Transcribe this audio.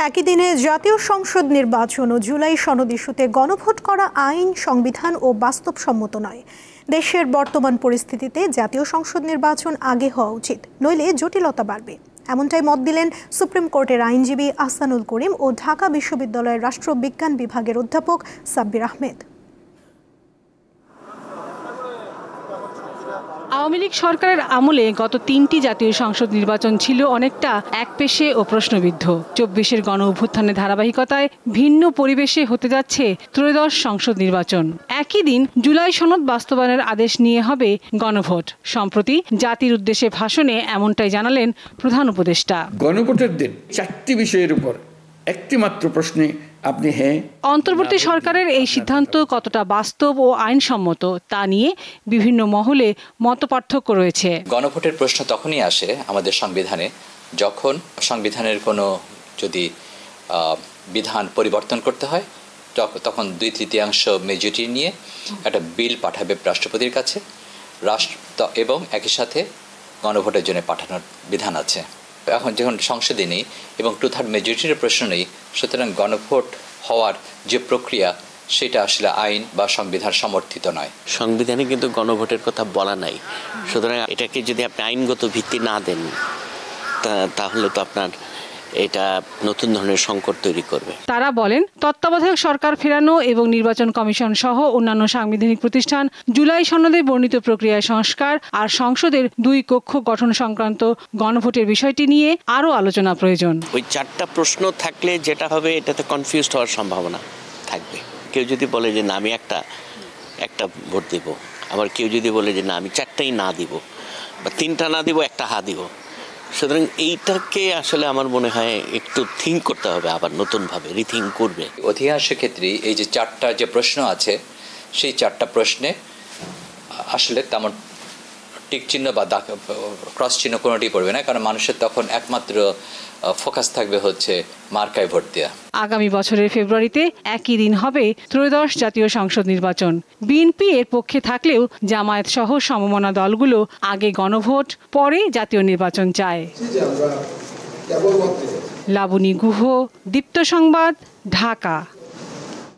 একই দিনে জাতীয় সংসদ নির্বাচন ও জুলাই সনদ ইস্যুতে গণভোট করা আইন, সংবিধান ও বাস্তবসম্মত নয়। দেশের বর্তমান পরিস্থিতিতে জাতীয় সংসদ নির্বাচন আগে হওয়া উচিত, নইলে জটিলতা বাড়বে। এমনটাই মত দিলেন সুপ্রিম কোর্টের আইনজীবী আহসানুল করিম ও ঢাকা বিশ্ববিদ্যালয়ের রাষ্ট্রবিজ্ঞান বিভাগের অধ্যাপক সাব্বির আহমেদ। আওয়ামী লীগ সরকারের আমলে গত ৩টি জাতীয় সংসদ নির্বাচন ছিল অনেকটা একপেশে ও প্রশ্নবিদ্ধ। ২৪-এর গণ অভ্যুত্থানের ধারাবাহিকতায় ভিন্ন পরিবেশে হতে যাচ্ছে ত্রয়োদশ সংসদ নির্বাচন। একই দিন জুলাই সনদ বাস্তবায়নের আদেশ নিয়ে হবে গণভোট। সম্প্রতি জাতির উদ্দেশ্যে ভাষণে এমনটাই জানালেন প্রধান উপদেষ্টা। গণভোটের দিন 4টি বিষয়ের উপর একটি মাত্র প্রশ্নে আপনি অন্তর্বর্তী সরকারের এই সিদ্ধান্ত কতটা বাস্তব ও আইনসম্মত তা নিয়ে বিভিন্ন মহলে মতপার্থক্য রয়েছে। গণভোটের প্রশ্ন তখনই আসে আমাদের সংবিধানে, যখন সংবিধানের কোনো যদি বিধান পরিবর্তন করতে হয়, তখন 2/3 মেজরিটি নিয়ে একটা বিল পাঠাবে রাষ্ট্রপতির কাছে, এবং একই সাথে গণভোটের জন্য পাঠানোর বিধান আছে। এখন যখন সংসদে নেই এবং 2/3 মেজরিটির প্রশ্ন নেই, সুতরাং গণভোট হওয়ার যে প্রক্রিয়া সেটা আসলে আইন বা সংবিধান সমর্থিত নয়। সংবিধানে কিন্তু গণভোটের কথা বলা নাই, সুতরাং এটাকে যদি আপনি আইনগত ভিত্তি না দেন তাহলে তো আপনার এটা নতুন ধরনের সংকট তৈরি করবে। তারা বলেন, তত্ত্বাবধায়ক সরকার ফেরানো এবং নির্বাচন কমিশন সহ অন্যান্য সাংবিধানিক প্রতিষ্ঠান জুলাই সনদে বর্ণিত প্রক্রিয়ায় সংস্কার আর সংসদের 2 কক্ষ গঠন সংক্রান্ত গণভোটের বিষয়টি নিয়ে আরও আলোচনা প্রয়োজন। ওই 4টা প্রশ্ন থাকলে যেটা হবে, এটাতে কনফিউজড হওয়ার সম্ভাবনা থাকবে। কেউ যদি বলে যে না আমি একটা ভোট দেব, আবার কেউ যদি বলে যে না আমি 4টাই না দিব, বা 3টা না দিব, 1টা হা দিব। সুতরাং এইটাকে আসলে আমার মনে হয় একটু থিঙ্ক করতে হবে, আবার নতুনভাবে রিথিঙ্ক করবে। অধিকাংশের ক্ষেত্রে এই যে 4টা যে প্রশ্ন আছে, সেই 4টা প্রশ্নে আসলে তেমন টিক চিহ্ন বা ক্রস চিহ্ন কোনোটি পড়বে না, কারণ মানুষের তখন একমাত্র ফোকাস থাকবে হচ্ছে মার্কায় ভোট দেওয়া। আগামী বছরের ফেব্রুয়ারিতে একই দিন হবে ত্রয়োদশ জাতীয় সংসদ নির্বাচন। বিএনপি এর পক্ষে থাকলেও জামায়াত সহ সমমনা দলগুলো আগে গণভোট, পরে জাতীয় নির্বাচন চায়। লাবণী গুহ, দীপ্ত সংবাদ, ঢাকা।